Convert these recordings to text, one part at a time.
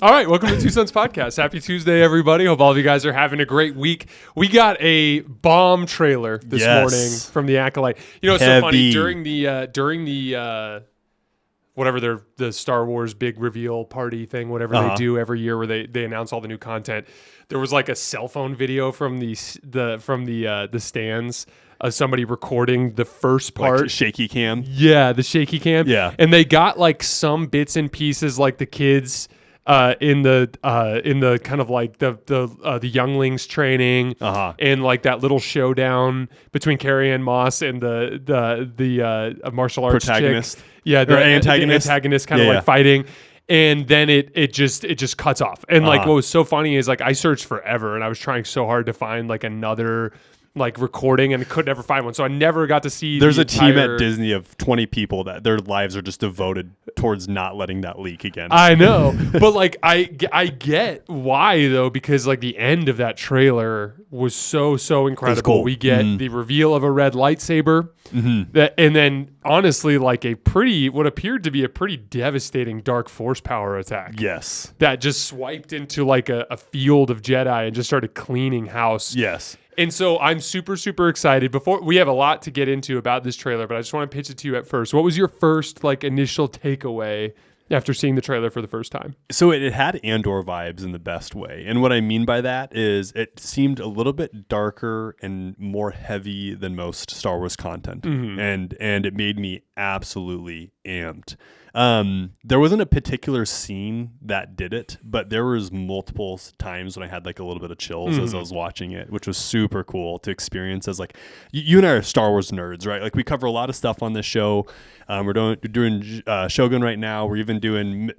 All right, welcome to Two Sons Podcast. Happy Tuesday, everybody. Hope all of you guys are having a great week. We got a bomb trailer this morning from the Acolyte. You know, it's so funny during the whatever the Star Wars big reveal party thing, whatever they do every year, where they announce all the new content. There was like a cell phone video from the stands of somebody recording the first part, like shaky cam. Yeah, the shaky cam. Yeah, and they got like some bits and pieces, like the kids in the kind of like the younglings training, and like that little showdown between Carrie-Anne Moss and the martial arts protagonist. Chick. Yeah, the antagonist kind of like fighting. And then it just cuts off. And like what was so funny is like I searched forever and I was trying so hard to find like another like recording and could never find one. So I never got to see. There's a team at Disney of 20 people that their lives are just devoted towards not letting that leak again. I know. But like I get why though, because like the end of that trailer was so incredible. Cool. We get the reveal of a red lightsaber. That, and then honestly like what appeared to be a pretty devastating dark force power attack. Yes. That just swiped into like a field of Jedi and just started cleaning house. Yes. And so I'm super excited. Before we have a lot to get into about this trailer, but I just want to pitch it to you at first. What was your first like initial takeaway after seeing the trailer for the first time? So it had Andor vibes in the best way. And what I mean by that is it seemed a little bit darker and more heavy than most Star Wars content. And it made me absolutely amped. There wasn't a particular scene that did it, but there was multiple times when I had like a little bit of chills as I was watching it, which was super cool to experience as like, you and I are Star Wars nerds, right? Like we cover a lot of stuff on this show. We're doing Shogun right now. We're even doing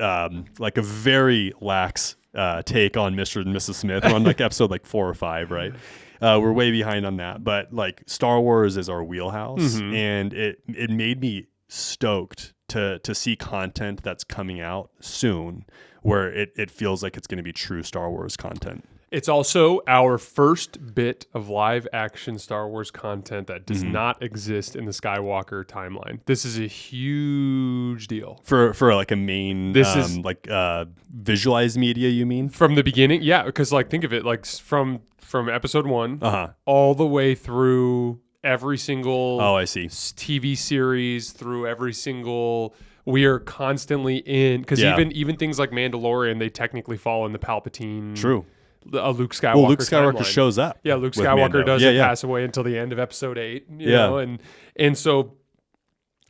like a very lax take on Mr. and Mrs. Smith. We're on like episode like 4 or 5, right? We're way behind on that, but like Star Wars is our wheelhouse, and it made me stoked to see content that's coming out soon where it feels like it's going to be true Star Wars content. It's also our first bit of live action Star Wars content that does not exist in the Skywalker timeline. This is a huge deal. For like a main, visualized media, you mean? From the beginning? Yeah, because like think of it like from episode 1 all the way through every single TV series, through every single, we are constantly in, because even things like Mandalorian, they technically fall in the Palpatine. True. Luke Skywalker. Well, Luke Skywalker timeline. shows up. Yeah, Luke Skywalker doesn't pass away until the end of episode 8. You know, and so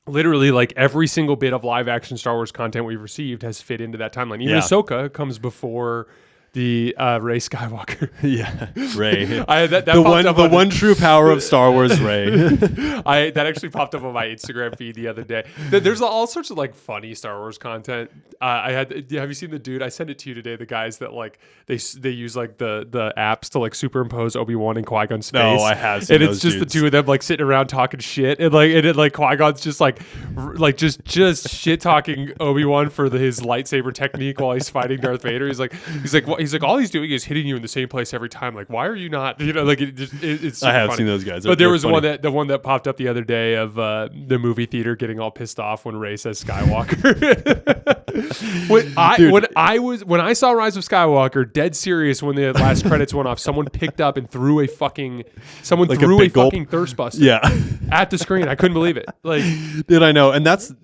literally like every single bit of live action Star Wars content we've received has fit into that timeline. Even Ahsoka comes before the Rey Skywalker. Rey. The one true power of Star Wars, Rey. That actually popped up on my Instagram feed the other day. There's all sorts of like funny Star Wars content. Have you seen the dude? I sent it to you today. The guys that like they use like the apps to like superimpose Obi-Wan and Qui-Gon's face. No, I have seen and it's just dudes. The two of them like sitting around talking shit, and Qui-Gon's just like just shit talking Obi-Wan for his lightsaber technique while he's fighting Darth Vader. He's like all he's doing is hitting you in the same place every time. Like, why are you not? You know, like it's. I have funny. seen those guys, but there was funny. one that popped up the other day of the movie theater getting all pissed off when Rey says Skywalker. when I saw Rise of Skywalker, dead serious, when the last credits went off, someone picked up and threw a fucking thirst buster at the screen. I couldn't believe it. Like, did I know? And that's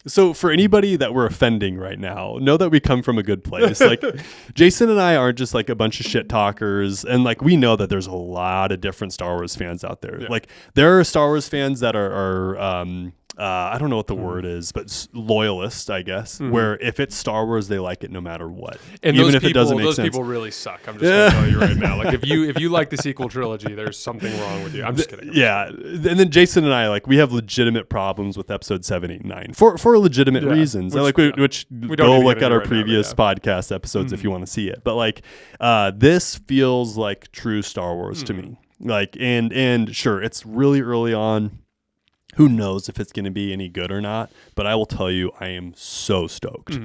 so for anybody that we're offending right now, know that we come from a good place. Like Jason and I aren't just like a bunch of shit talkers, and like we know that there's a lot of different Star Wars fans out there. Like there are Star Wars fans that are I don't know what the word is, but loyalists, I guess, where if it's Star Wars, they like it no matter what. And even if it doesn't make sense. Those people really suck. I'm just going to tell you right now. Like if you like the sequel trilogy, there's something wrong with you. I'm just kidding. And then Jason and I, like, we have legitimate problems with episode 7, 8, 9 for legitimate reasons. Which go look at our previous podcast episodes if you want to see it. But like this feels like true Star Wars to me. Like and sure, it's really early on. Who knows if it's going to be any good or not? But I will tell you, I am so stoked.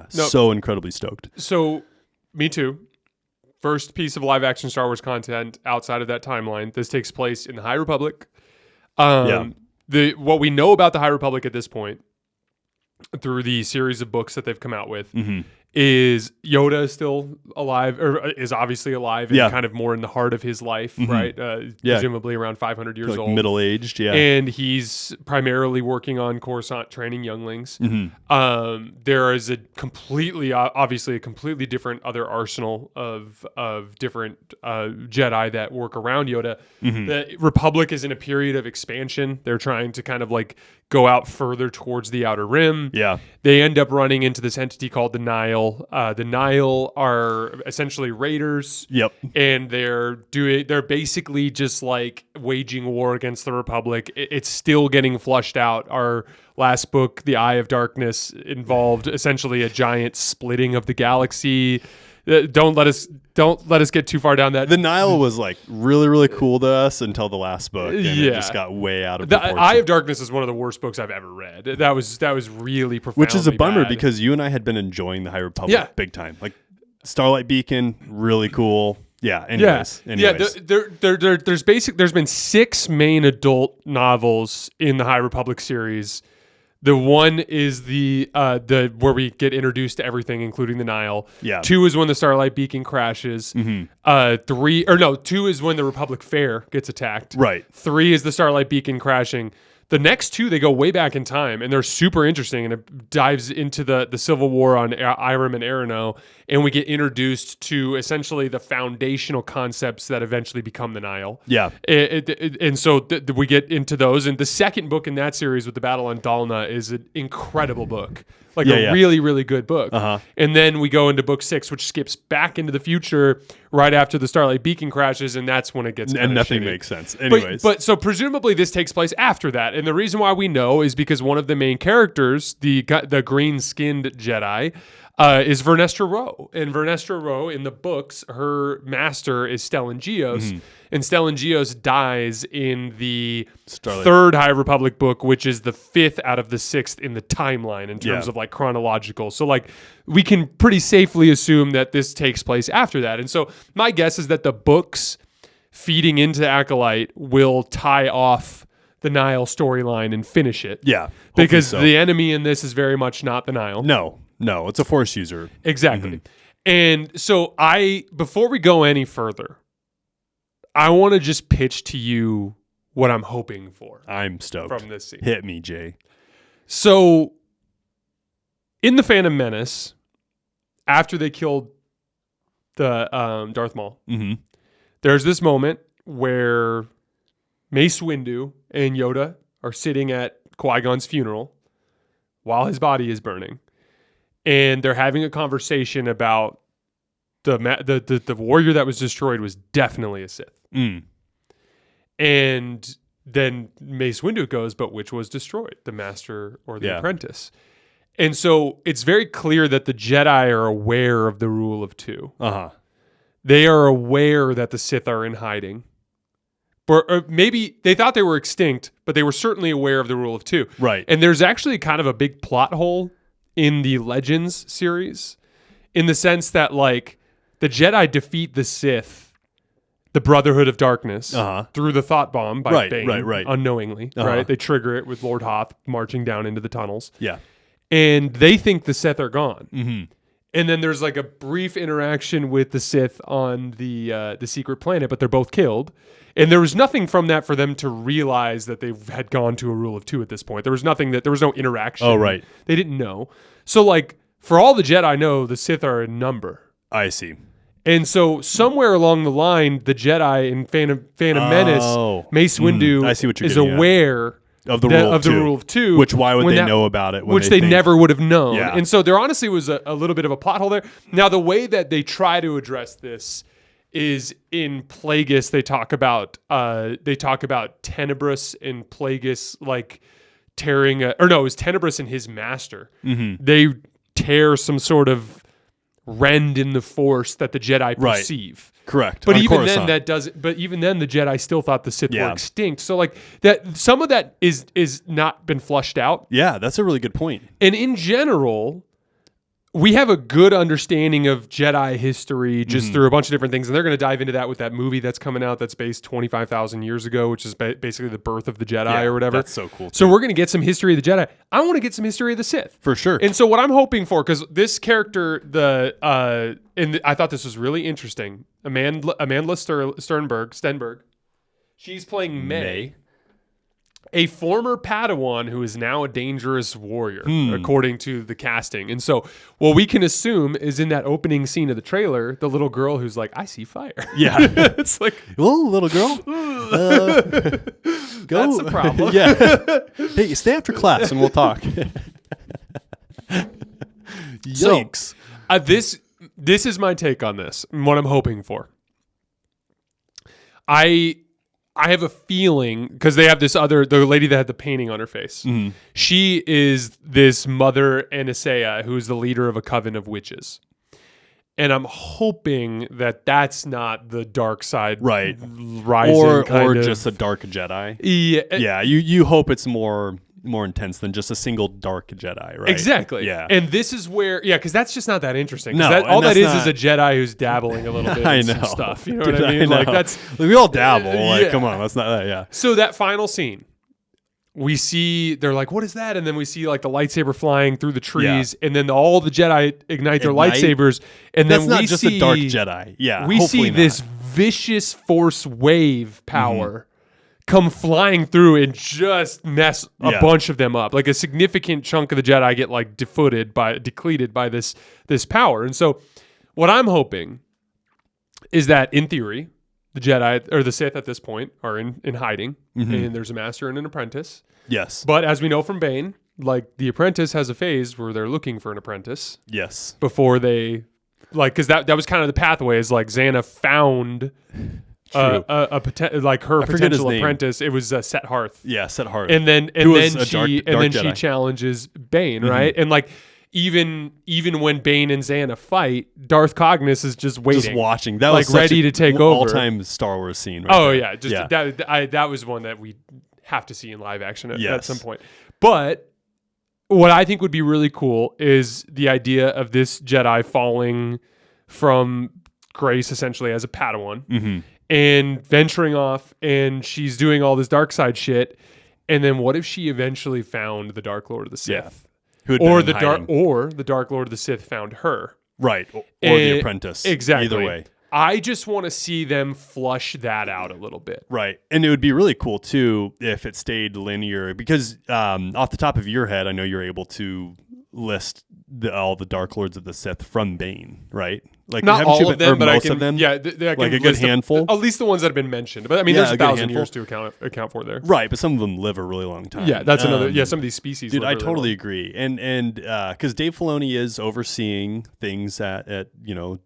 So incredibly stoked. So, me too. First piece of live action Star Wars content outside of that timeline. This takes place in the High Republic. What we know about the High Republic at this point through the series of books that they've come out with, is Yoda still alive, or is obviously alive, and kind of more in the heart of his life, right? Presumably around 500 years old, middle-aged, and he's primarily working on Coruscant, training younglings. There is obviously a completely different other arsenal of different Jedi that work around Yoda. The Republic is in a period of expansion. They're trying to kind of like go out further towards the Outer Rim. They end up running into this entity called the Nile. The Nile are essentially raiders. And they're basically just like waging war against the Republic. It's still getting flushed out. Our last book, The Eye of Darkness, involved essentially a giant splitting of the galaxy. Don't let us get too far down that. The Nile was like really, really cool to us until the last book, and it just got way out of proportion. The Eye of Darkness is one of the worst books I've ever read. That was really profoundly Which is a bummer bad. because you and I had been enjoying the High Republic big time. Like Starlight Beacon, really cool. Anyways. There's been 6 main adult novels in the High Republic series. The one is the where we get introduced to everything, including the Nile. 2 is when the Starlight Beacon crashes. 2 is when the Republic Fair gets attacked. 3 is the Starlight Beacon crashing. The next 2, they go way back in time, and they're super interesting, and it dives into the Civil War on Irem and Arano, and we get introduced to essentially the foundational concepts that eventually become the Nile. And so we get into those, and the second book in that series with the Battle on Dalna is an incredible book. Like a really, really good book. And then we go into book 6, which skips back into the future right after the Starlight Beacon crashes, and that's when it gets and nothing shitty. Makes sense. Anyways. But so presumably this takes place after that. And the reason why we know is because one of the main characters, the green-skinned Jedi, is Vernestra Rowe. And Vernestra Rowe, in the books, her master is Stellan Gios. And Stellan Gios dies in the third High Republic book, which is the 5th out of the 6th in the timeline in terms of like chronological. So like we can pretty safely assume that this takes place after that. And so my guess is that the books feeding into Acolyte will tie off the Nile storyline and finish it. Because the enemy in this is very much not the Nile. No, it's a Force user. Exactly. And so before we go any further, I want to just pitch to you what I'm hoping for. I'm stoked. From this scene. Hit me, Jay. So, in The Phantom Menace, after they killed the Darth Maul, there's this moment where Mace Windu and Yoda are sitting at Qui-Gon's funeral while his body is burning. And they're having a conversation about the warrior that was destroyed was definitely a Sith. And then Mace Windu goes, but which was destroyed, the master or the apprentice? And so it's very clear that the Jedi are aware of the rule of 2. They are aware that the Sith are in hiding. Or maybe they thought they were extinct, but they were certainly aware of the rule of 2. And there's actually kind of a big plot hole in the Legends series, in the sense that like the Jedi defeat the Sith, the Brotherhood of Darkness, through the thought bomb by Bane, unknowingly. They trigger it with Lord Hoth marching down into the tunnels. And they think the Sith are gone. And then there's like a brief interaction with the Sith on the secret planet, but they're both killed. And there was nothing from that for them to realize that they had gone to a rule of 2 at this point. There was no interaction. They didn't know. So like, for all the Jedi know, the Sith are a number. I see. And so somewhere along the line, the Jedi in Phantom Menace, Mace Windu is aware of the rule of 2. Which why would they know about it? Which they never would have known. And so there honestly was a little bit of a plot hole there. Now the way that they try to address this is in Plagueis. They talk about Tenebrous and Plagueis like tearing it was Tenebrous and his master. They tear some sort of rend in the Force that the Jedi perceive. Correct. But even then the Jedi still thought the Sith were extinct. So like that, some of that is not been flushed out. Yeah, that's a really good point. And in general, we have a good understanding of Jedi history just through a bunch of different things. And they're going to dive into that with that movie that's coming out that's based 25,000 years ago, which is basically the birth of the Jedi or whatever. That's so cool. So we're going to get some history of the Jedi. I want to get some history of the Sith. For sure. And so what I'm hoping for, because this character, I thought this was really interesting. Amanda Stenberg, she's playing May. A former Padawan who is now a dangerous warrior, according to the casting. And so what we can assume is in that opening scene of the trailer, the little girl who's like, I see fire. Yeah. It's like, oh, little girl. Go. That's a problem. Yeah. Hey, stay after class and we'll talk. Yikes. So, this is my take on this and what I'm hoping for. I have a feeling, because they have the lady that had the painting on her face. Mm-hmm. She is this Mother Anastasia, who's the leader of a coven of witches. And I'm hoping that that's not the dark side rising or just a dark Jedi. Yeah. You hope it's more intense than just a single dark Jedi, right? Exactly. Yeah. And this is where, because that's just not that interesting. No, all that is a Jedi who's dabbling a little bit in some stuff. You know what I mean? Like we all dabble. Come on, that's not that. Yeah. So that final scene, we see they're like, "What is that?" And then we see like the lightsaber flying through the trees, and then all the Jedi ignite their lightsabers, and that's then not just a dark Jedi. Yeah. We see this vicious Force wave power. Come flying through and just mess a bunch of them up. Like a significant chunk of the Jedi get like depleted by this power. And so what I'm hoping is that in theory, the Jedi or the Sith at this point are in hiding, and there's a master and an apprentice. Yes. But as we know from Bane, like the apprentice has a phase where they're looking for an apprentice. Yes. Before they because that was kind of the pathway is like Xana found her potential apprentice. It was Set Hearth. Yeah, Set Hearth. And then she challenges Bane, right? And like even when Bane and Xana fight, Darth Cognus is just waiting, just watching. That was ready to take over. All-time Star Wars scene. Right there. That was one that we have to see in live action at some point. But what I think would be really cool is the idea of this Jedi falling from grace essentially as a Padawan. And venturing off, and she's doing all this dark side shit. And then what if she eventually found the Dark Lord of the Sith, or the Dark Lord of the Sith found her, right? Or the apprentice, exactly. Either way, I just want to see them flush that out a little bit, right? And it would be really cool too if it stayed linear, because off the top of your head, I know you're able to list all the Dark Lords of the Sith from Bane, right? Like not all of them, but most of them. Yeah, I can like a good handful. At least the ones that have been mentioned. But I mean, there's 1,000 years to account for there. Right, but some of them live a really long time. Yeah, that's another. Yeah, some of these species. Dude, live I totally agree. And because Dave Filoni is overseeing things at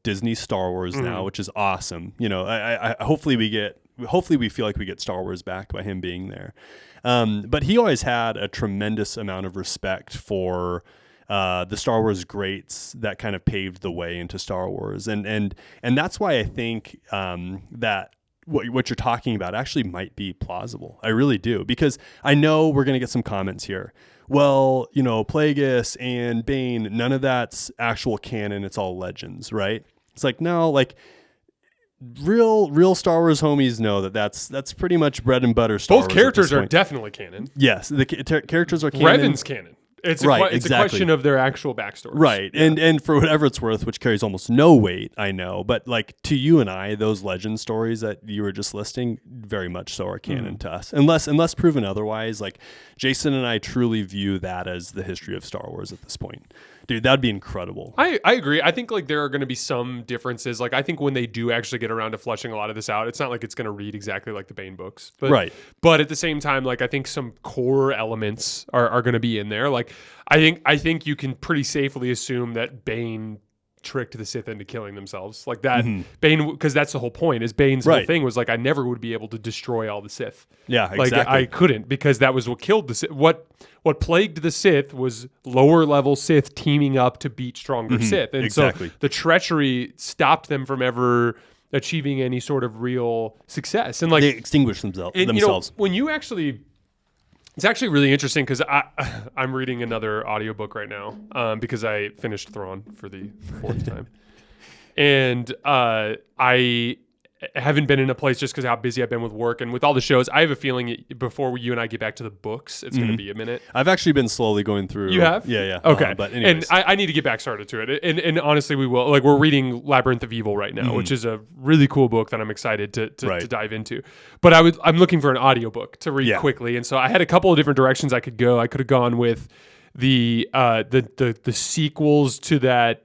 Disney Star Wars now, which is awesome. I hopefully we feel like we get Star Wars back by him being there. But he always had a tremendous amount of respect for the Star Wars greats that kind of paved the way into Star Wars. And that's why I think that what you're talking about actually might be plausible. I really do, because I know we're going to get some comments here. Well, Plagueis and Bane, none of that's actual canon. It's all legends, right? It's like, no, like real Star Wars homies know that's pretty much bread and butter Star Wars. Both characters are definitely canon. Yes, the characters are canon. Revan's canon. It's a question of their actual backstories. Right. Yeah. And for whatever it's worth, which carries almost no weight, I know, but like to you and I, those legend stories that you were just listing very much so are canon to us. Unless proven otherwise, like Jason and I truly view that as the history of Star Wars at this point. Dude, that'd be incredible. I agree. I think like there are going to be some differences. Like I think when they do actually get around to fleshing a lot of this out, it's not like it's going to read exactly like the Bane books. But, right. But at the same time, like I think some core elements are going to be in there. Like I think you can pretty safely assume that Bane tricked the Sith into killing themselves. Like that Bane, because that's the whole point, is Bane's whole thing was like I never would be able to destroy all the Sith. Yeah, exactly. Like I couldn't, because that was what killed the Sith. What plagued the Sith was lower level Sith teaming up to beat stronger Sith. And so the treachery stopped them from ever achieving any sort of real success. And like they extinguished themselves. When you actually It's actually really interesting because I'm reading another audiobook right now because I finished Thrawn for the fourth time. And I haven't been in a place just because of how busy I've been with work and with all the shows. I have a feeling before you and I get back to the books, it's going to be a minute. I've actually been slowly going through. You have? Yeah. Okay. But anyways. And I need to get back started to it. And honestly, we will. Like, we're reading Labyrinth of Evil right now, which is a really cool book that I'm excited to dive into. But I'm looking for an audiobook to read quickly. And so I had a couple of different directions I could go. I could have gone with the sequels to that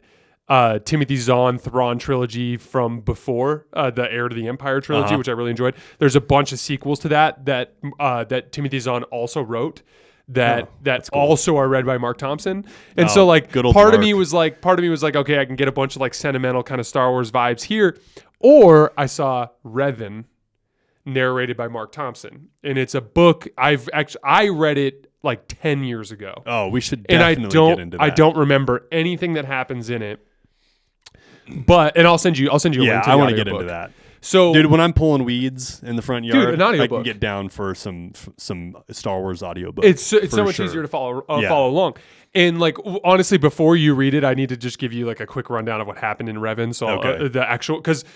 Timothy Zahn Thrawn trilogy from before, the Heir to the Empire trilogy, which I really enjoyed. There's a bunch of sequels to that Timothy Zahn also wrote that cool. Also are read by Mark Thompson. And so like part of me was like, okay, I can get a bunch of like sentimental kind of Star Wars vibes here. Or I saw Revan narrated by Mark Thompson. And it's a book I read it like 10 years ago. Oh, we should definitely get into that. I don't remember anything that happens in it. And I'll send you a link to the I want to get into that. So, dude, when I'm pulling weeds in the front yard, an audiobook. I can get down for some Star Wars audiobook. It's so much easier to follow along. And like honestly, before you read it, I need to just give you like a quick rundown of what happened in Revans. So the actual because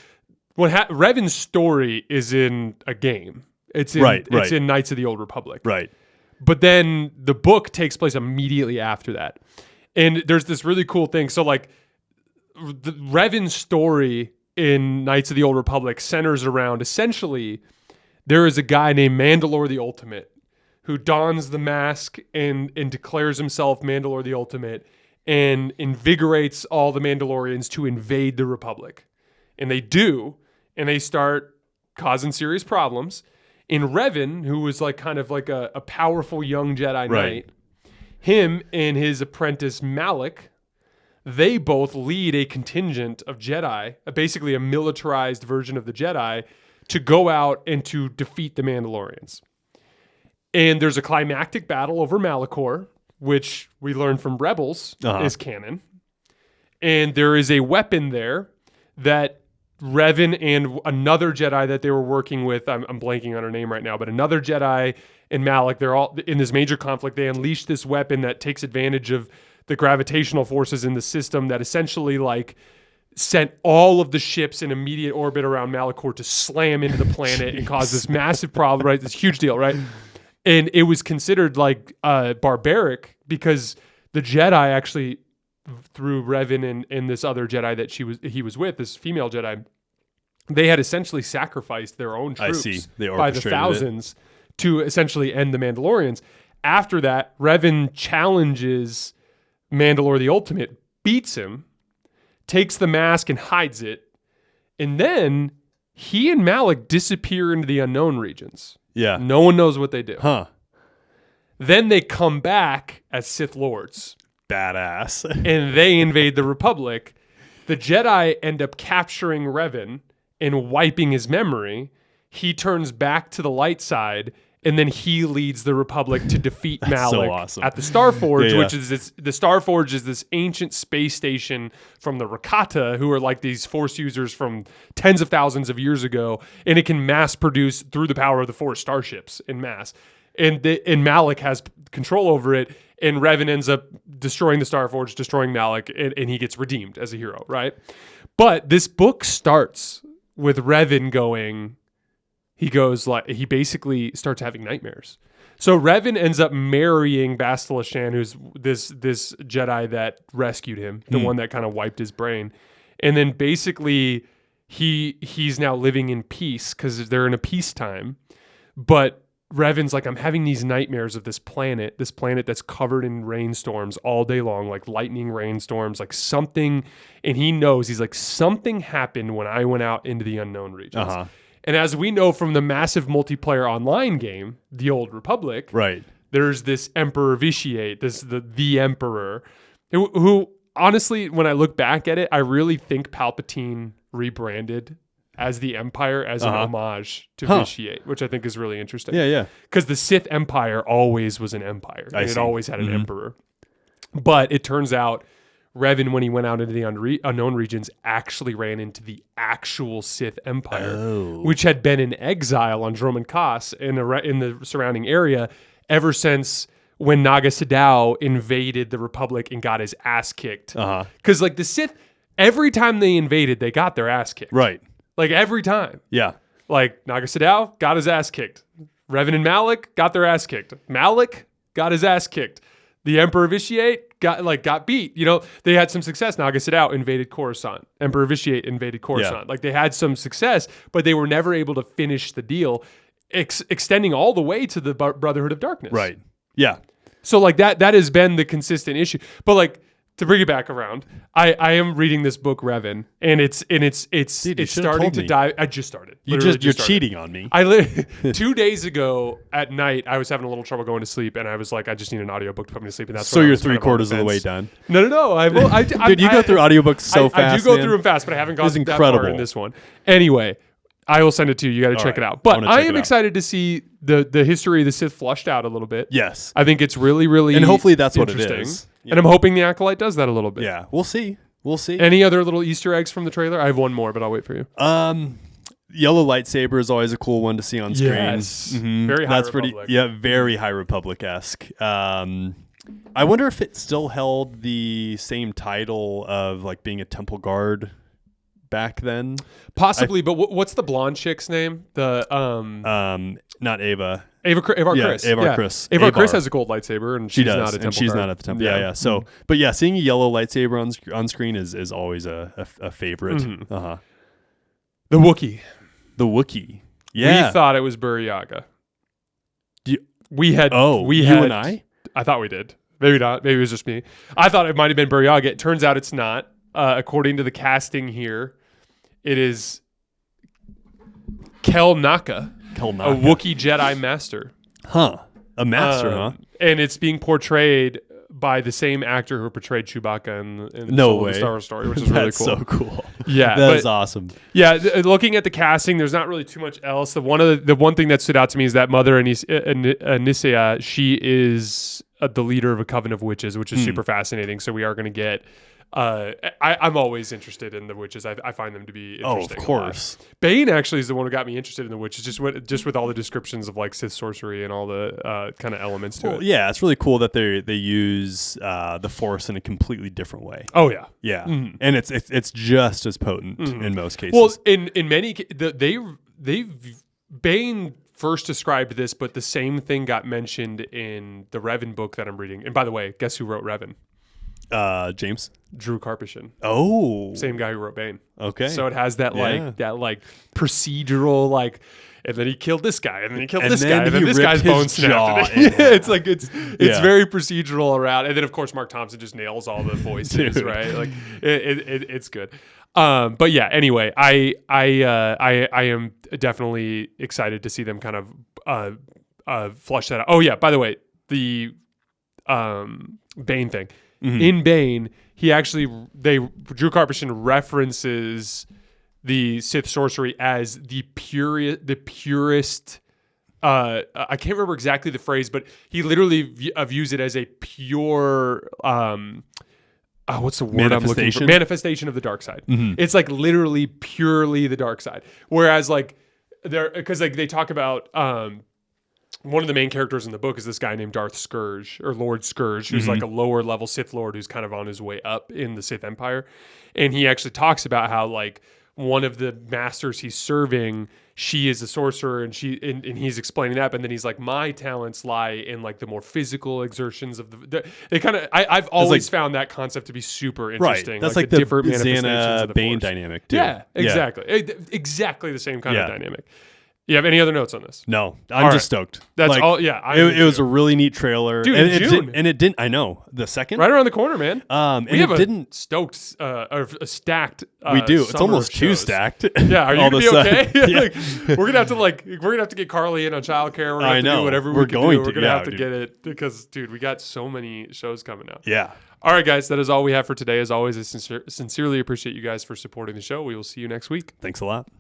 Revans Story is in a game. It's in it's in Knights of the Old Republic. Right. But then the book takes place immediately after that. And there's this really cool thing. So like the Revans Story in Knights of the Old Republic centers around essentially there is a guy named Mandalore the Ultimate who dons the mask and declares himself Mandalore the Ultimate and invigorates all the Mandalorians to invade the Republic. And they do, and they start causing serious problems. In Revan, who was like kind of like a powerful young Jedi Knight, him and his apprentice Malik, they both lead a contingent of Jedi, basically a militarized version of the Jedi, to go out and to defeat the Mandalorians. And there's a climactic battle over Malachor, which we learn from Rebels is canon. And there is a weapon there that Revan and another Jedi that they were working with, I'm blanking on her name right now, but another Jedi and Malik, they're all in this major conflict. They unleash this weapon that takes advantage of the gravitational forces in the system that essentially like sent all of the ships in immediate orbit around Malachor to slam into the planet and cause this massive problem, right? This huge deal, right? And it was considered like barbaric because the Jedi actually, through Revan and this other Jedi that he was with, this female Jedi, they had essentially sacrificed their own troops by the thousands to essentially end the Mandalorians. After that, Revan challenges Mandalore the Ultimate, beats him, takes the mask and hides it, and then he and Malik disappear into the unknown regions. Yeah. No one knows what they do. Huh. Then they come back as Sith Lords. Badass. And they invade the Republic. The Jedi end up capturing Revan and wiping his memory. He turns back to the light side, and then he leads the Republic to defeat Malik at the Starforge, which is the Starforge is this ancient space station from the Rakata, who are like these Force users from tens of thousands of years ago, and it can mass produce through the power of the Force starships in mass. And Malik has control over it, and Revan ends up destroying the Starforge, destroying Malik, and he gets redeemed as a hero, right? But this book starts with Revan he basically starts having nightmares. So Revan ends up marrying Bastila Shan, who's this Jedi that rescued him, the one that kind of wiped his brain. And then basically he's now living in peace because they're in a peacetime. But Revan's like, I'm having these nightmares of this planet that's covered in rainstorms all day long, like lightning rainstorms, like something. And he knows, he's like, something happened when I went out into the unknown regions. And as we know from the massive multiplayer online game, The Old Republic, there's this Emperor Vitiate, the Emperor, who honestly, when I look back at it, I really think Palpatine rebranded as the Empire as an homage to Vitiate, which I think is really interesting. Yeah. Because the Sith Empire always was an empire. And it always had an emperor. But it turns out Revan, when he went out into the unknown regions, actually ran into the actual Sith Empire, which had been in exile on Droman Kaas in the surrounding area. ever since when Naga Sadao invaded the Republic and got his ass kicked. Because like the Sith, every time they invaded, they got their ass kicked. Right. Like every time. Yeah. Like Naga Sadao got his ass kicked. Revan and Malak got their ass kicked. Malak got his ass kicked. The Emperor Vitiate got beat. You know, they had some success. Naga Sadao invaded Coruscant. Emperor Vitiate invaded Coruscant. Yeah. Like they had some success, but they were never able to finish the deal, extending all the way to the Brotherhood of Darkness. Right. Yeah. So like that has been the consistent issue. But like to bring it back around, I am reading this book Revan, and it's starting to die. I just started. You're cheating on me. 2 days ago at night, I was having a little trouble going to sleep, and I was like, I just need an audiobook to put me to sleep. And that's so you're 3/4 of the way done. No. Dude, you go through audiobooks so fast. I do go through them fast, but I haven't gone that far in this one. Anyway, I will send it to you. You got to check it out. But I am excited to see the history of the Sith flushed out a little bit. Yes. I think it's really, really and hopefully that's what it is. Yeah. And I'm hoping the Acolyte does that a little bit. Yeah, we'll see. Any other little Easter eggs from the trailer? I have one more, but I'll wait for you. Yellow lightsaber is always a cool one to see on screen. Yes. Mm-hmm. Very High Republic. Very High Republic-esque. I wonder if it still held the same title of like being a temple guard back then. Possibly, but what's the blonde chick's name? The not Ava. Avar Kriss. Avar Kriss. Avar Kriss has a gold lightsaber, and she's not a temple she's guard. not at the temple. Yeah. So, but yeah, seeing a yellow lightsaber on screen is always a favorite. Mm-hmm. The Wookiee. Yeah. We thought it was Buryaga. You and I? I thought we did. Maybe not. Maybe it was just me. I thought it might have been Buryaga. It turns out it's not. According to the casting here, it is Kel Naka. A Wookiee Jedi master. A master, huh? And it's being portrayed by the same actor who portrayed Chewbacca in the Star Wars Story, which is really cool. That's so cool. Yeah. That is awesome. Yeah, looking at the casting, there's not really too much else. The one thing that stood out to me is that Mother Anicia, she is the leader of a coven of witches, which is super fascinating. So we are going to get... I'm always interested in the witches. I find them to be interesting. Oh, of course. Bane actually is the one who got me interested in the witches, just with all the descriptions of like Sith sorcery and all the kind of elements to it. Yeah, it's really cool that they use the Force in a completely different way. Oh yeah, yeah, and it's just as potent in most cases. Well, in many Bane first described this, but the same thing got mentioned in the Revan book that I'm reading. And by the way, guess who wrote Revan? James Drew Karpyshyn. Oh, same guy who wrote Bane. Okay, so it has that procedural and then he killed this guy, and then he killed this guy, and then this guy's bone snapped. It's very procedural around, and then of course Mark Thompson just nails all the voices, right? Like it's good. But yeah, anyway, I am definitely excited to see them kind of flush that out. Oh yeah, by the way, the Bane thing. Mm-hmm. In Bane, Drew Karpyshyn references the Sith sorcery as the purest. I can't remember exactly the phrase, but he literally views it as a pure. What's the word I'm looking for? Manifestation of the dark side. Mm-hmm. It's like literally purely the dark side. Whereas because they talk about. One of the main characters in the book is this guy named Darth Scourge, or Lord Scourge, who's like a lower level Sith Lord who's kind of on his way up in the Sith Empire. And he actually talks about how like one of the masters he's serving, she is a sorcerer, and he's explaining that, but then he's like, my talents lie in like the more physical exertions of they kind of I've always found that concept to be super interesting. Right. That's like the different manifestations of the Bane dynamic too. Yeah, exactly. Exactly the same kind of dynamic. You have any other notes on this? No, I'm just stoked. That's all. Yeah, it was a really neat trailer, dude. It didn't. I know the second right around the corner, man. We have a stoked or a stacked. We do. It's almost two stacked. Yeah, are you gonna be okay? Yeah. we're gonna have to get Carly in on childcare. We're gonna have to do whatever we can do. We're gonna have to get it because, dude, we got so many shows coming out. Yeah. All right, guys, that is all we have for today. As always, I sincerely appreciate you guys for supporting the show. We will see you next week. Thanks a lot.